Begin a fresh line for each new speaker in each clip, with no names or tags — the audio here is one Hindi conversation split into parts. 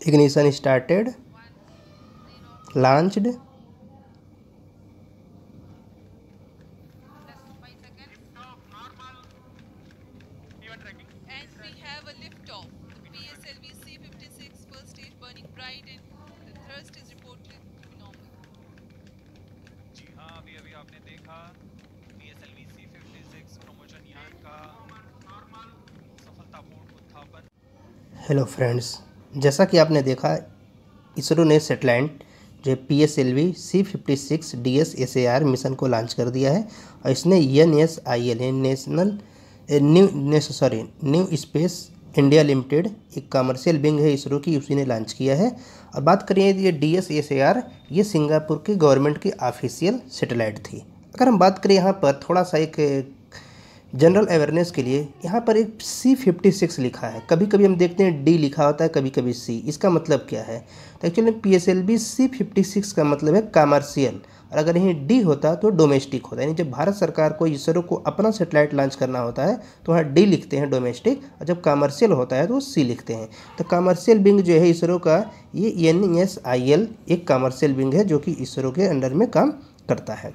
Ignition started, launched.
And we have a liftoff. The PSLV C-56 first stage burning bright and the thrust is reported to be normal.
जी हाँ, अभी अभी आपने देखा PSLV C-56 प्रमोशन यान का सफलतापूर्ण उत्थापन।
हेलो फ्रेंड्स, जैसा कि आपने देखा इसरो ने सैटेलाइट जो PSLV C-56 मिशन को लॉन्च कर दिया है और इसने NSIL new space India limited एक कमर्शियल विंग है इसरो की, उसी ने लॉन्च किया है। और बात करें ये DSSAR, ये सिंगापुर की गवर्नमेंट की ऑफिशियल सैटेलाइट थी। अगर हम बात करें यहाँ पर थोड़ा सा एक जनरल अवेयरनेस के लिए, यहाँ पर एक C-56 लिखा है, कभी कभी हम देखते हैं D लिखा होता है, कभी कभी C। इसका मतलब क्या है? तो एक्चुअली PSLV C-56 का मतलब है कमर्शियल, और अगर यहीं D होता तो डोमेस्टिक होता है। यानी जब भारत सरकार को इसरो को अपना सैटेलाइट लॉन्च करना होता है तो वहाँ D लिखते हैं डोमेस्टिक, और जब कमर्शियल होता है तो C लिखते हैं। तो कमर्शियल विंग जो है इसरो का, ये NSIL एक कमर्शियल विंग है जो कि इसरो के अंडर में काम करता है।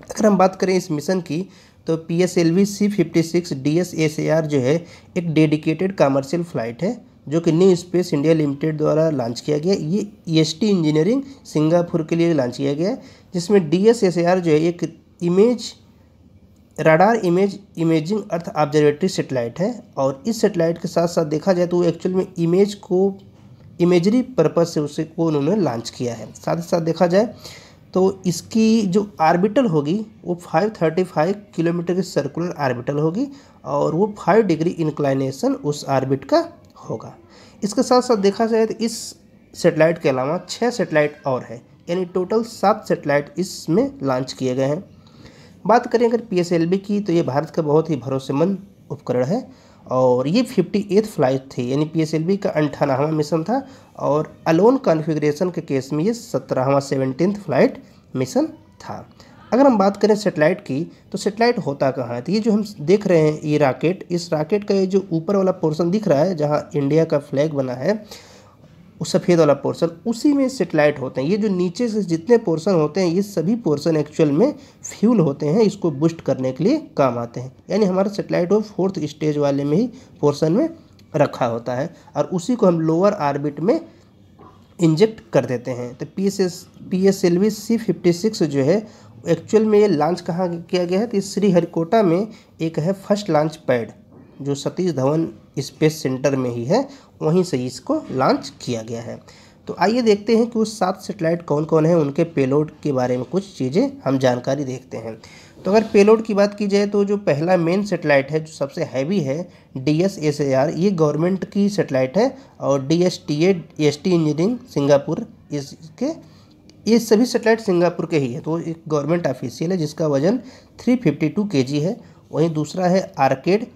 अगर हम बात करें इस मिशन की, तो PSLV C-56 DSSAR जो है एक डेडिकेटेड कमर्शियल फ़्लाइट है जो कि न्यू स्पेस इंडिया लिमिटेड द्वारा लॉन्च किया गया। ये EST इंजीनियरिंग सिंगापुर के लिए लॉन्च किया गया, जिसमें DSSAR जो है एक राडार इमेजिंग अर्थ ऑब्जर्वेटरी सेटेलाइट है। और इस सेटेलाइट के साथ साथ देखा जाए तो वो एक्चुअल में इमेजरी पर्पज़ से उसे को उन्होंने लॉन्च किया है। साथ ही साथ देखा जाए तो इसकी जो आर्बिटल होगी वो 535 किलोमीटर की सर्कुलर आर्बिटल होगी और वो 5 डिग्री इंक्लाइनेशन उस आर्बिट का होगा। इसके साथ साथ देखा जाए तो इस सेटेलाइट के अलावा 6 सेटेलाइट और है, यानी टोटल 7 सेटेलाइट इसमें लॉन्च किए गए हैं। बात करें अगर PSLV की, तो ये भारत का बहुत ही भरोसेमंद उपकरण है और ये 58th फ्लाइट थी, यानी PSLV का 98वां मिशन था और अलोन कॉन्फ़िगरेशन के केस में ये 17वां 17th फ्लाइट मिशन था। अगर हम बात करें सेटेलाइट की, तो सेटेलाइट होता कहाँ है? तो ये जो हम देख रहे हैं ये रॉकेट, इस रॉकेट का ये जो ऊपर वाला पोर्शन दिख रहा है जहाँ इंडिया का फ्लैग बना है, उस सफ़ेद वाला पोर्शन, उसी में सेटेलाइट होते हैं। ये जो नीचे से जितने पोर्शन होते हैं ये सभी पोर्शन एक्चुअल में फ्यूल होते हैं, इसको बूस्ट करने के लिए काम आते हैं। यानी हमारा सेटेलाइट वो 4th स्टेज वाले में ही पोर्शन में रखा होता है और उसी को हम लोअर ऑर्बिट में इंजेक्ट कर देते हैं। तो PSLV C-56 जो है एक्चुअल में ये लॉन्च कहाँ किया गया है? तो श्रीहरिकोटा में एक है फर्स्ट लॉन्च पैड जो सतीश धवन स्पेस सेंटर में ही है, वहीं से इसको लॉन्च किया गया है। तो आइए देखते हैं कि वो 7 सेटेलाइट कौन कौन है, उनके पेलोड के बारे में कुछ चीज़ें हम जानकारी देखते हैं। तो अगर पेलोड की बात की जाए तो जो पहला मेन सेटेलाइट है जो सबसे हैवी है DSSAR, ये गवर्नमेंट की सेटेलाइट है और DSTA EST इंजीनियरिंग सिंगापुर, इसके ये सभी सेटेलाइट सिंगापुर के ही है, तो एक गवर्नमेंट ऑफिशियल है जिसका वजन 352 kg है। वहीं दूसरा है आर्केड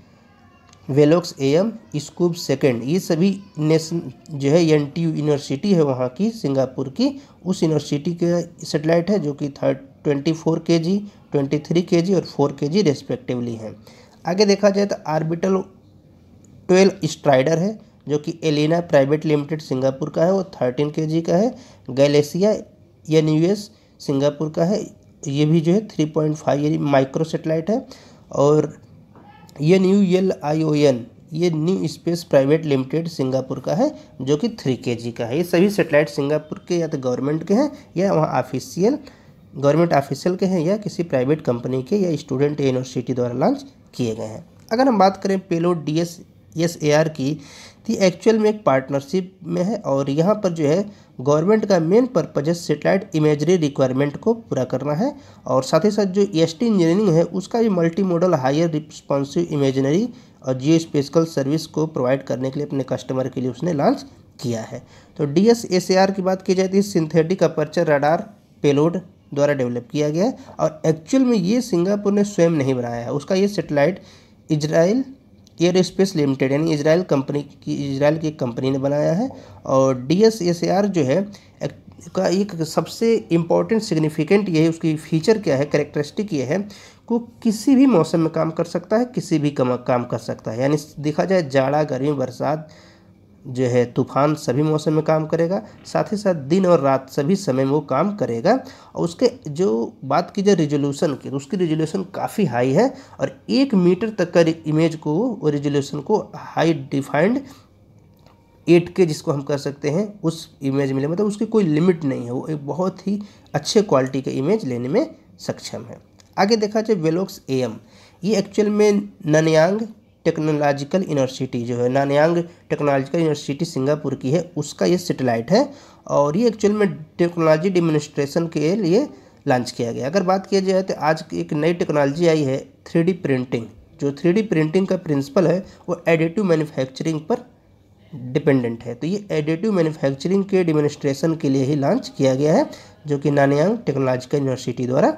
वेलोक्स AM स्कूब सेकेंड, ये सभी नेशन जो है NTU यूनिवर्सिटी है वहाँ की सिंगापुर की, उस यूनिवर्सिटी के सेटेलाइट है जो कि 24 kg 23 kg और 4 kg रेस्पेक्टिवली हैं। आगे देखा जाए तो ऑर्बिटल 12 स्ट्राइडर है जो कि एलिना प्राइवेट लिमिटेड सिंगापुर का है, वो 13 kg का है। गैलेसिया NUS सिंगापुर का है, ये भी जो है 3.5 माइक्रो सेटेलाइट है। और NULION ये new space private limited Singapore का है जो कि 3 kg का है। ये सभी सेटेलाइट सिंगापुर के या तो गवर्नमेंट के हैं या वहाँ गवर्नमेंट ऑफिशियल के हैं या किसी प्राइवेट कंपनी के या स्टूडेंट या यूनिवर्सिटी द्वारा लॉन्च किए गए हैं। अगर हम बात करें पेलोड DSSAR की, तो एक्चुअल में एक पार्टनरशिप में है और यहाँ पर जो है गवर्नमेंट का मेन पर्पज है सेटेलाइट इमेजरी रिक्वायरमेंट को पूरा करना है और साथ ही साथ जो EST इंजीनियरिंग है उसका भी multi model higher responsive imaginary और जियो स्पेशल सर्विस को प्रोवाइड करने के लिए अपने कस्टमर के लिए उसने लॉन्च किया है। तो DSSAR की बात की जाए तो सिंथेटिक अपर्चर रडार पेलोड द्वारा डेवलप किया गया है और एक्चुअल में ये सिंगापुर ने स्वयं नहीं बनाया है। उसका ये सेटेलाइट इजराइल एयरोस्पेस लिमिटेड यानी इजराइल की कंपनी ने बनाया है। और DSSAR जो है का एक सबसे इम्पोर्टेंट सिग्निफिकेंट ये है, उसकी फीचर क्या है, कैरेक्टरिस्टिक ये है कि किसी भी मौसम में काम कर सकता है, किसी भी काम कर सकता है। यानी देखा जाए जाड़ा गर्मी बरसात जो है तूफान सभी मौसम में काम करेगा, साथ ही साथ दिन और रात सभी समय में वो काम करेगा। और उसके जो बात की जाए रिजोल्यूशन की, तो उसकी रिजोल्यूशन काफ़ी हाई है और 1 मीटर तक का इमेज को, वो रिजोल्यूशन को हाई डिफाइंड 8K जिसको हम कह सकते हैं उस इमेज मिले, मतलब उसकी कोई लिमिट नहीं है, वो एक बहुत ही अच्छे क्वालिटी का इमेज लेने में सक्षम है। आगे देखा जाए वेलोक्स AM, ये एक्चुअल में ननयांग टेक्नोलॉजिकल यूनिवर्सिटी जो है, ननयांग टेक्नोलॉजिकल यूनिवर्सिटी सिंगापुर की है, उसका ये सैटेलाइट है और ये एक्चुअल में टेक्नोलॉजी डेमोन्स्ट्रेशन के लिए लॉन्च किया गया। अगर बात किया जाए तो आज एक नई टेक्नोलॉजी आई है 3D प्रिंटिंग। जो 3D प्रिंटिंग का प्रिंसिपल है वो एडिटिव मैन्युफैक्चरिंग पर डिपेंडेंट है, तो ये एडिटिव मैन्युफैक्चरिंग के डेमोन्स्ट्रेशन के लिए ही लॉन्च किया गया है, जो कि नानयांग टेक्नोलॉजिकल यूनिवर्सिटी द्वारा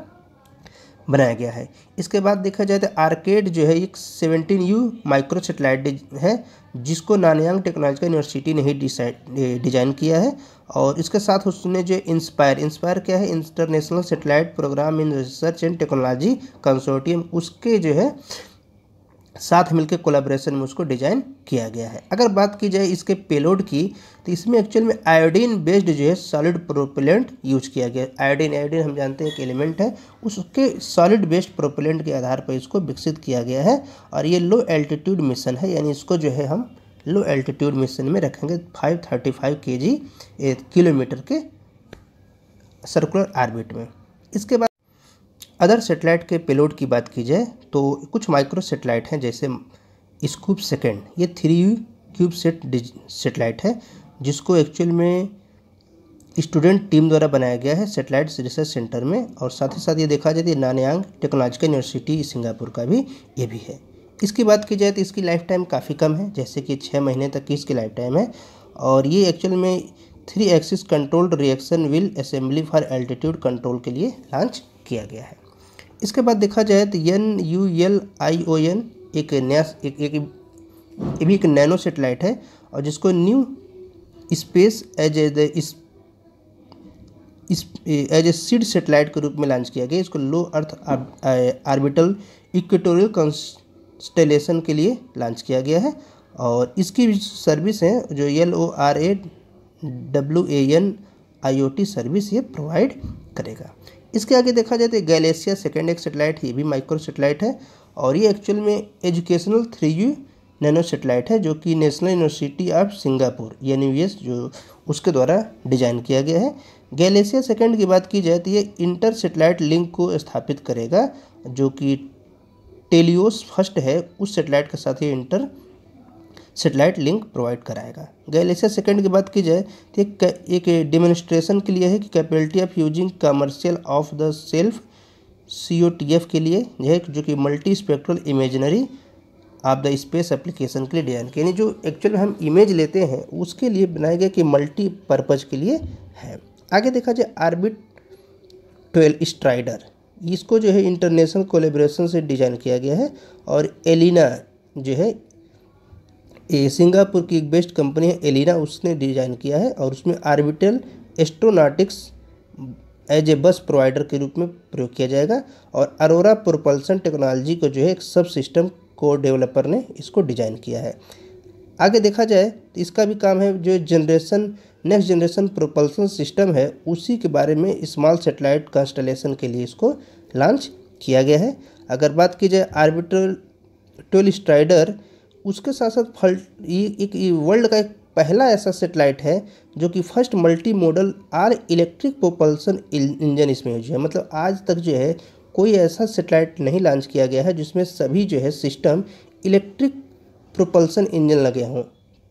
बनाया गया है। इसके बाद देखा जाए तो आर्केड जो है एक 17U माइक्रो सैटेलाइट है, जिसको नानयांग टेक्नोलॉजिकल यूनिवर्सिटी ने ही डिज़ाइन किया है। और इसके साथ उसने जो इंस्पायर क्या है, international satellite program in research and technology consortium, उसके जो है साथ मिलकर कोलैबोरेशन में उसको डिजाइन किया गया है। अगर बात की जाए इसके पेलोड की, तो इसमें एक्चुअल में आयोडीन बेस्ड जो है सॉलिड प्रोपेलेंट यूज किया गया। आयोडीन हम जानते हैं एक एलिमेंट है, उसके सॉलिड बेस्ड प्रोपेलेंट के आधार पर इसको विकसित किया गया है। और ये लो एल्टीट्यूड मिशन है, यानी इसको जो है हम लो एल्टीट्यूड मिशन में रखेंगे 535 किलोमीटर के सर्कुलर ऑर्बिट में। इसके बाद अदर सेटेलाइट के पेलोड की बात की जाए तो कुछ माइक्रो सेटेलाइट हैं, जैसे स्कूप सेकेंड, ये 3U क्यूब सेट सेटेलाइट है, जिसको एक्चुअल में स्टूडेंट टीम द्वारा बनाया गया है सेटेलाइट रिसर्च सेंटर में। और साथ ही साथ ये देखा जाए तो नानयांग टेक्नोलॉजिकल यूनिवर्सिटी सिंगापुर का भी ये भी है। इसकी बात की जाए तो इसकी लाइफ टाइम काफ़ी कम है, जैसे कि 6 महीने तक की इसकी लाइफ टाइम है। और ये एक्चुअल में 3 axis controlled reaction wheel assembly for altitude control के लिए लॉन्च किया गया है। इसके बाद देखा जाए तो NULION एक नया ये भी एक नैनो सेटेलाइट है, और जिसको new space age a seed satellite के रूप में लॉन्च किया गया। इसको low earth orbital equatorial constellation के लिए लॉन्च किया गया है। और इसकी सर्विस है जो LORAWAN IoT सर्विस ये प्रोवाइड करेगा। इसके आगे देखा जाए तो गैलेशिया सेकेंड एक सेटेलाइट, ये भी माइक्रो सेटेलाइट है, और ये एक्चुअल में एजुकेशनल 3U नैनो सेटेलाइट है, जो कि national university of Singapore NUS जो उसके द्वारा डिजाइन किया गया है। गैलेशिया सेकेंड की बात की जाए तो ये इंटर सेटेलाइट लिंक को स्थापित करेगा, जो कि टेलियोस फर्स्ट है उस सेटेलाइट के साथ ये इंटर सेटेलाइट लिंक प्रोवाइड कराएगा। गैलेशिया सेकेंड की बात की जाए तो एक डेमोन्स्ट्रेशन के लिए है कि capability of using commercial of the self COTF के लिए है, जो कि multi spectral imaginary of the space application के लिए डिजाइन किया, यानी जो एक्चुअल हम इमेज लेते हैं उसके लिए बनाया गया कि मल्टी पर्पज के लिए है। आगे देखा जाए ऑर्बिट 12 स्ट्राइडर, इसको जो है इंटरनेशनल कोलेब्रेशन से डिजाइन किया गया है। और एलिना जो है सिंगापुर की एक बेस्ट कंपनी है एलिना, उसने डिजाइन किया है, और उसमें ऑर्बिटल एस्ट्रोनॉटिक्स एज ए बस प्रोवाइडर के रूप में प्रयोग किया जाएगा। और अरोरा प्रोपल्सन टेक्नोलॉजी को जो है एक सब सिस्टम को डेवलपर ने इसको डिजाइन किया है। आगे देखा जाए तो इसका भी काम है जो नेक्स्ट जनरेशन प्रोपल्सन सिस्टम है, उसी के बारे में स्मॉल सेटेलाइट कॉन्स्टलेशन के लिए इसको लॉन्च किया गया है। अगर बात की जाए ऑर्बिटल 12 स्ट्राइडर, उसके साथ साथ ये वर्ल्ड का एक पहला ऐसा सेटेलाइट है जो कि first multi model or electric propulsion engine इसमें यूज है। मतलब आज तक जो है कोई ऐसा सेटेलाइट नहीं लॉन्च किया गया है जिसमें सभी जो है सिस्टम इलेक्ट्रिक प्रोपल्सन इंजन लगे हों।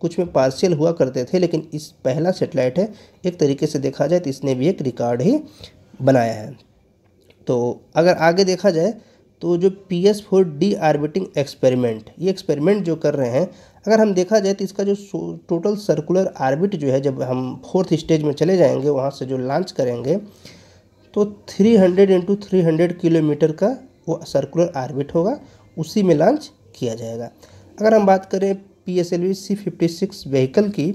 कुछ में पार्शियल हुआ करते थे, लेकिन इस पहला सेटेलाइट है। एक तरीके से देखा जाए तो इसने भी एक रिकॉर्ड ही बनाया है। तो अगर आगे देखा जाए तो जो PS4D ऑर्बिटिंग एक्सपेरिमेंट, ये एक्सपेरिमेंट जो कर रहे हैं, अगर हम देखा जाए तो इसका जो टोटल सर्कुलर ऑर्बिट जो है, जब हम 4th स्टेज में चले जाएंगे वहाँ से जो लॉन्च करेंगे, तो 300 × 300 किलोमीटर का वो सर्कुलर ऑर्बिट होगा, उसी में लॉन्च किया जाएगा। अगर हम बात करें PSLV C56 व्हीकल की,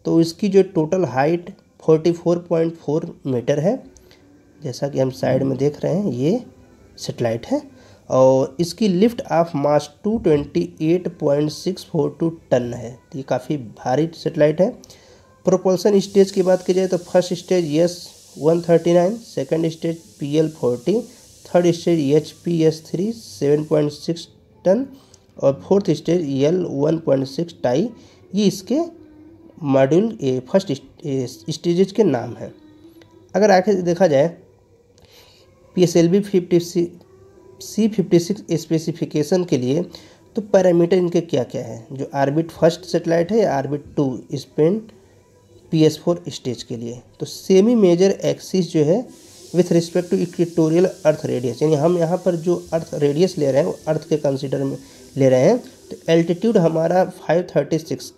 तो इसकी जो टोटल हाइट 44.4 मीटर है, जैसा कि हम साइड में देख रहे हैं ये सेटेलाइट है। और इसकी लिफ्ट ऑफ मास 228.642 टन है। तो ये काफ़ी भारी सेटेलाइट है। प्रोपल्सन स्टेज की बात की जाए तो first stage S139, second stage PL40, third stage HPS3 7.6 ton और फोर्थ स्टेज L1.6 टाई। ये इसके मॉड्यूल फर्स्ट स्टेजेज के नाम हैं। अगर आगे देखा जाए PSLV C56 स्पेसिफिकेशन के लिए तो पैरामीटर इनके क्या क्या है। जो ऑर्बिट फर्स्ट सेटेलाइट है या ऑर्बिट 2 स्पेन PS4 स्टेज के लिए, तो सेमी मेजर एक्सिस जो है with respect to equatorial earth radius, यानी हम यहाँ पर जो अर्थ रेडियस ले रहे हैं वो अर्थ के कंसीडर में ले रहे हैं। तो एल्टीट्यूड हमारा 536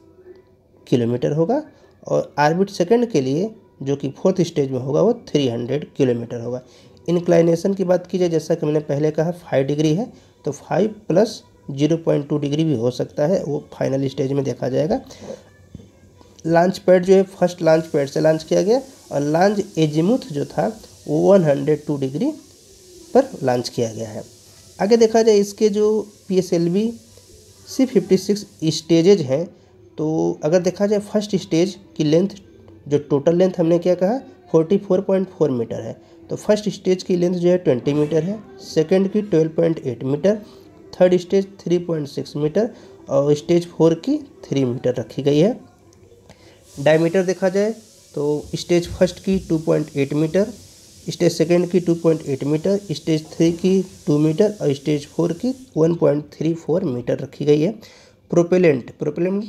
किलोमीटर होगा और ऑर्बिट सेकंड के लिए जो कि फोर्थ स्टेज में होगा वो 300 किलोमीटर होगा। इंक्लाइनेशन की बात की जाए जैसा कि मैंने पहले कहा 5 डिग्री है, तो 5 प्लस 0.2 डिग्री भी हो सकता है, वो फाइनल स्टेज में देखा जाएगा। लॉन्च पैड जो है फर्स्ट लॉन्च पैड से लॉन्च किया गया और लॉन्च एजिमुथ जो था वो 102 डिग्री पर लॉन्च किया गया है। आगे देखा जाए इसके जो PSLV C56 स्टेजेज हैं, तो अगर देखा जाए फर्स्ट स्टेज की लेंथ, जो टोटल लेंथ हमने क्या कहा 44.4 मीटर है, तो फर्स्ट स्टेज की लेंथ जो है 20 मीटर है, सेकंड की 12.8 मीटर, थर्ड स्टेज 3.6 मीटर और स्टेज 4 की 3 मीटर रखी गई है। डायमीटर देखा जाए तो स्टेज फर्स्ट की 2.8 मीटर, स्टेज सेकंड की 2.8 मीटर, स्टेज 3 की 2 मीटर और स्टेज 4 की 1.34 मीटर रखी गई है। प्रोपेलेंट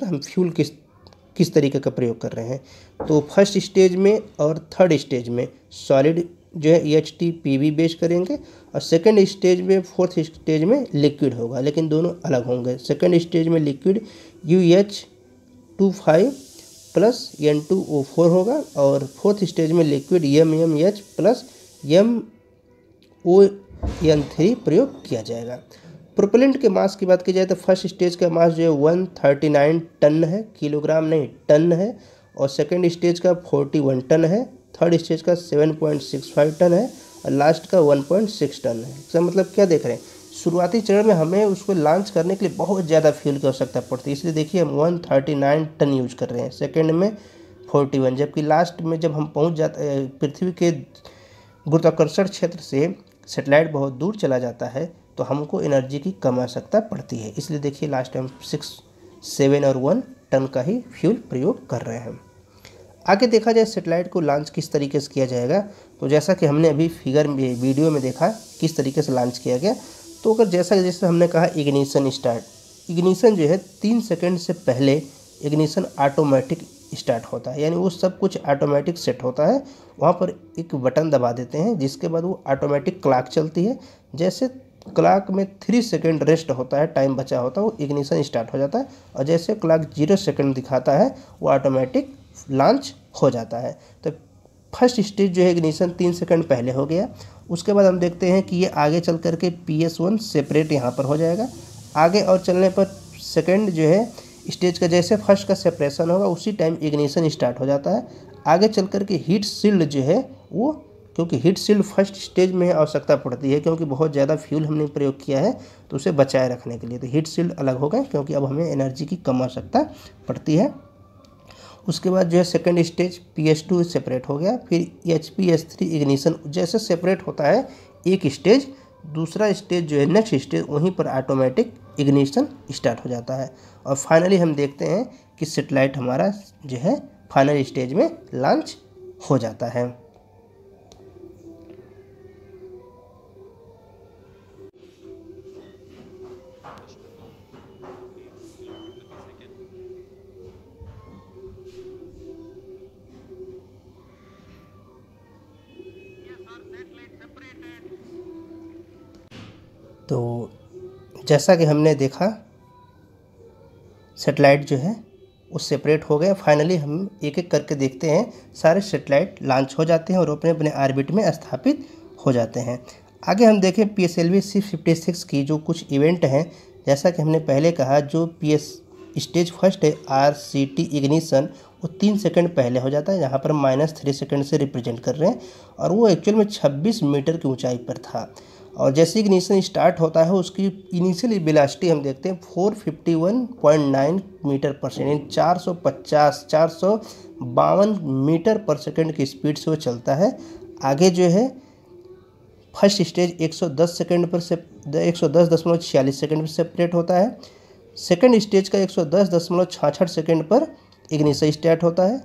हम फ्यूल किस तरीके का प्रयोग कर रहे हैं, तो फर्स्ट स्टेज में और थर्ड स्टेज में सॉलिड जो है EHT-PV बेस करेंगे और सेकंड स्टेज में फोर्थ स्टेज में लिक्विड होगा, लेकिन दोनों अलग होंगे। सेकंड स्टेज में लिक्विड UH25 प्लस N2O4 होगा और फोर्थ स्टेज में लिक्विड MMH प्लस MON3 प्रयोग किया जाएगा। प्रोपेलेंट के मास की बात की जाए तो फर्स्ट स्टेज का मास जो है 139 टन है, किलोग्राम नहीं टन है, और सेकंड स्टेज का 41 टन है, थर्ड स्टेज का 7.65 टन है और लास्ट का 1.6 टन है। इसका मतलब क्या देख रहे हैं, शुरुआती चरण में हमें उसको लॉन्च करने के लिए बहुत ज़्यादा फ्यूल की आवश्यकता पड़ती है, इसलिए देखिए हम 139 टन यूज कर रहे हैं, सेकेंड में 41, जबकि लास्ट में जब हम पहुँच जाते पृथ्वी के गुरुत्वाकर्षण क्षेत्र से सेटेलाइट बहुत दूर चला जाता है तो हमको एनर्जी की कम आवश्यकता पड़ती है, इसलिए देखिए लास्ट टाइम 6, 7 और 1 टन का ही फ्यूल प्रयोग कर रहे हैं। आगे देखा जाए सेटेलाइट को लॉन्च किस तरीके से किया जाएगा, तो जैसा कि हमने अभी फिगर में वीडियो में देखा किस तरीके से लॉन्च किया गया, तो अगर जैसे हमने कहा इग्निशन स्टार्ट, इग्निशन जो है 3 सेकंड से पहले इग्निशन ऑटोमेटिक स्टार्ट होता है, यानी वो सब कुछ ऑटोमेटिक सेट होता है, वहाँ पर एक बटन दबा देते हैं जिसके बाद वो ऑटोमेटिक क्लॉक चलती है। जैसे क्लॉक में 3 सेकंड रेस्ट होता है, टाइम बचा होता है, वो इग्निशन स्टार्ट हो जाता है और जैसे क्लॉक 0 सेकंड दिखाता है वो ऑटोमेटिक लॉन्च हो जाता है। तो फर्स्ट स्टेज जो है इग्निशन 3 सेकंड पहले हो गया। उसके बाद हम देखते हैं कि ये आगे चल करके PS1 सेपरेट यहाँ पर हो जाएगा। आगे और चलने पर सेकंड जो है स्टेज का जैसे फर्स्ट का सेपरेशन होगा उसी टाइम इग्निशन स्टार्ट हो जाता है। आगे चल करके हीट शील्ड जो है वो, क्योंकि हीट शील्ड फर्स्ट स्टेज में आवश्यकता पड़ती है क्योंकि बहुत ज़्यादा फ्यूल हमने प्रयोग किया है तो उसे बचाए रखने के लिए, तो हीट शील्ड अलग हो गए क्योंकि अब हमें एनर्जी की कम आवश्यकता पड़ती है। उसके बाद जो है सेकंड स्टेज PS2 सेपरेट हो गया, फिर HPS3 इग्निशन जैसे सेपरेट होता है एक स्टेज, दूसरा स्टेज जो है नेक्स्ट स्टेज वहीं पर ऑटोमेटिक इग्निशन स्टार्ट हो जाता है और फाइनली हम देखते हैं कि सेटेलाइट हमारा जो है फाइनल स्टेज में लॉन्च हो जाता है। तो जैसा कि हमने देखा सेटेलाइट जो है वो सेपरेट हो गए। फाइनली हम एक एक करके देखते हैं, सारे सेटेलाइट लॉन्च हो जाते हैं और अपने अपने ऑर्बिट में स्थापित हो जाते हैं। आगे हम देखें PSLV C56 की जो कुछ इवेंट हैं, जैसा कि हमने पहले कहा जो स्टेज फर्स्ट है RCT इग्निशन वो 3 सेकंड पहले हो जाता है, यहाँ पर -3 सेकंड से रिप्रेजेंट कर रहे हैं और वो एक्चुअल में 26 मीटर की ऊंचाई पर था और जैसे इग्निशन स्टार्ट होता है उसकी इनिशियल वेलोसिटी हम देखते हैं 451.9 मीटर पर सेकेंड, 452 मीटर पर सेकेंड की स्पीड से वो चलता है। आगे जो है फर्स्ट स्टेज 110 सेकेंड पर से 110.46 सेकेंड पर सेपरेट होता है। सेकेंड स्टेज का 110.66 सेकेंड पर इग्निशन स्टार्ट होता है।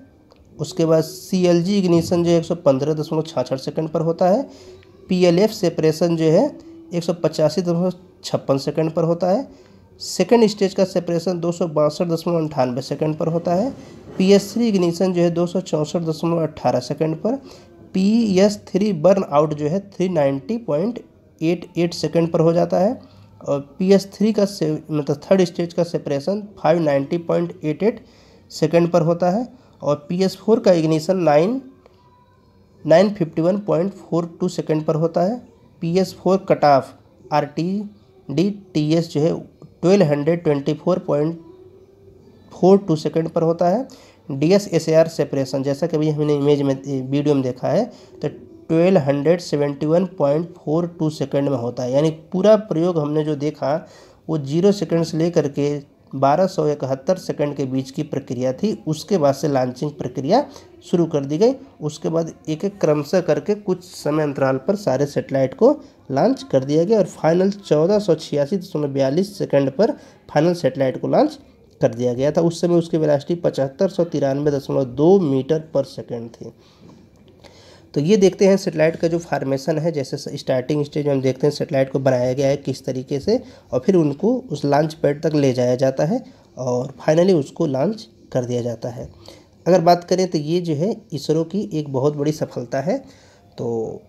उसके बाद CLG इग्निशन जो है 115.66 सेकेंड पर होता है। PLF सेपरेशन जो है 185.56 सेकेंड पर होता है। सेकेंड स्टेज का सेपरेशन 262.98 सेकेंड पर होता है। PS3 इग्निशन जो है 264.18 सेकेंड पर। PS3 बर्न आउट जो है 390.88 सेकेंड पर हो जाता है। और PS3 का मतलब थर्ड स्टेज का सेपरेशन 590.88 सेकेंड पर होता है। और PS4 का इग्निशन 951.42 सेकेंड पर होता है। PS4 कट ऑफ RTDTS जो है 1224.42 सेकेंड पर होता है। DSSAR सेपरेशन जैसा कि अभी हमने इमेज में वीडियो में देखा है तो 1271.42 सेकेंड में होता है। यानी पूरा प्रयोग हमने जो देखा वो 0 सेकेंड से लेकर के 1271 सेकंड के बीच की प्रक्रिया थी। उसके बाद से लॉन्चिंग प्रक्रिया शुरू कर दी गई। उसके बाद एक एक क्रमशः करके कुछ समय अंतराल पर सारे सैटेलाइट को लॉन्च कर दिया गया और फाइनल 1486.42 सेकंड पर फाइनल सैटेलाइट को लॉन्च कर दिया गया था। उस समय उसकी वेलोसिटी 7593.2 मीटर पर सेकेंड थी। तो ये देखते हैं सैटेलाइट का जो फॉर्मेशन है, जैसे स्टार्टिंग स्टेज में हम देखते हैं सैटेलाइट को बनाया गया है किस तरीके से और फिर उनको उस लॉन्च पैड तक ले जाया जाता है और फाइनली उसको लॉन्च कर दिया जाता है। अगर बात करें तो ये जो है इसरो की एक बहुत बड़ी सफलता है। तो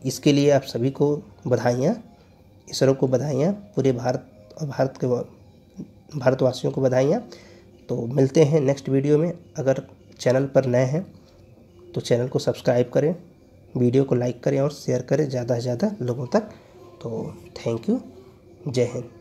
इसके लिए आप सभी को बधाइयाँ, इसरो को बधाइयाँ, पूरे भारत और भारतवासियों को बधाइयाँ। तो मिलते हैं नेक्स्ट वीडियो में। अगर चैनल पर नए हैं तो चैनल को सब्सक्राइब करें, वीडियो को लाइक करें और शेयर करें ज़्यादा से ज़्यादा लोगों तक। तो थैंक यू, जय हिंद।